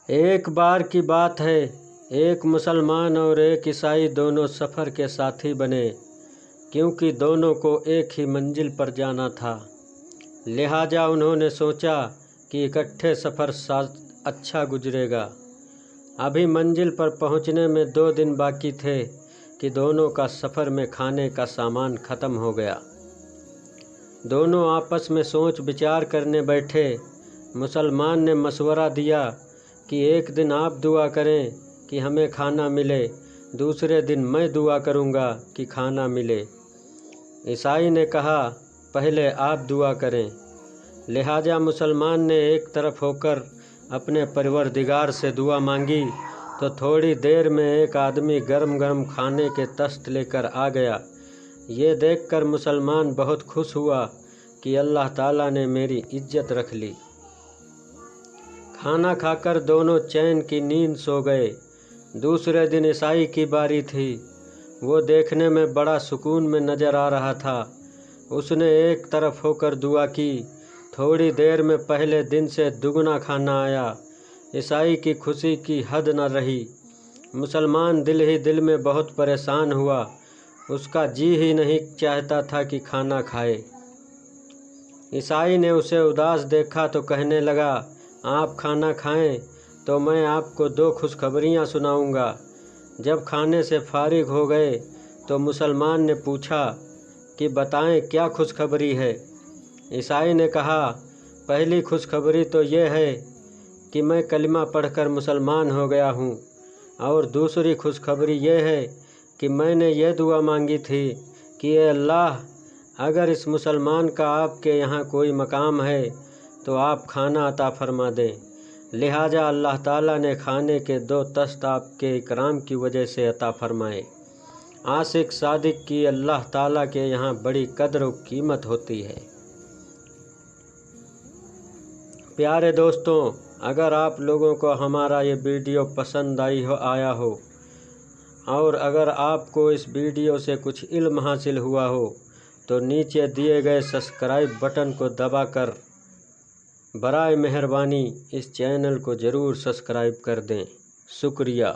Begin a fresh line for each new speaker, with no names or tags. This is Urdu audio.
ایک بار کی بات ہے، ایک مسلمان اور ایک عیسائی دونوں سفر کے ساتھی بنے، کیونکہ دونوں کو ایک ہی منزل پر جانا تھا۔ لہٰذا انہوں نے سوچا کہ اکٹھے سفر اچھا گزرے گا۔ ابھی منزل پر پہنچنے میں 2 دن باقی تھے کہ دونوں کا سفر میں کھانے کا سامان ختم ہو گیا۔ دونوں آپس میں سوچ بچار کرنے بیٹھے۔ مسلمان نے مشورہ دیا کہ ایک دن آپ دعا کریں کہ ہمیں کھانا ملے، دوسرے دن میں دعا کروں گا کہ کھانا ملے۔ عیسائی نے کہا پہلے آپ دعا کریں۔ لہٰذا مسلمان نے ایک طرف ہو کر اپنے پروردگار سے دعا مانگی تو تھوڑی دیر میں ایک آدمی گرم گرم کھانے کے تست لے کر آ گیا۔ یہ دیکھ کر مسلمان بہت خوش ہوا کہ اللہ تعالیٰ نے میری عزت رکھ لی۔ کھانا کھا کر دونوں چین کی نیند سو گئے۔ دوسرے دن عیسائی کی باری تھی۔ وہ دیکھنے میں بڑا سکون میں نظر آ رہا تھا۔ اس نے ایک طرف ہو کر دعا کی۔ تھوڑی دیر میں پہلے دن سے دگنا کھانا آیا۔ عیسائی کی خوشی کی حد نہ رہی۔ مسلمان دل ہی دل میں بہت پریشان ہوا۔ اس کا جی ہی نہیں چاہتا تھا کہ کھانا کھائے۔ عیسائی نے اسے اداس دیکھا تو کہنے لگا، آپ کھانا کھائیں تو میں آپ کو 2 خوشخبریاں سناؤں گا۔ جب کھانے سے فارغ ہو گئے تو مسلمان نے پوچھا کہ بتائیں کیا خوشخبری ہے؟ عیسائی نے کہا، پہلی خوشخبری تو یہ ہے کہ میں کلمہ پڑھ کر مسلمان ہو گیا ہوں، اور دوسری خوشخبری یہ ہے کہ میں نے یہ دعا مانگی تھی کہ اے اللہ، اگر اس مسلمان کا آپ کے یہاں کوئی مقام ہے تو آپ کھانا عطا فرما دیں۔ لہٰذا اللہ تعالیٰ نے کھانے کے 2 تست آپ کے اکرام کی وجہ سے عطا فرمائے۔ عاشق صادق کی اللہ تعالیٰ کے یہاں بڑی قدر و قیمت ہوتی ہے۔ پیارے دوستوں، اگر آپ لوگوں کو ہمارا یہ ویڈیو پسند آیا ہو اور اگر آپ کو اس ویڈیو سے کچھ علم حاصل ہوا ہو تو نیچے دیے گئے سبسکرائب بٹن کو دبا کر برائے مہربانی اس چینل کو ضرور سبسکرائب کر دیں۔ شکریہ۔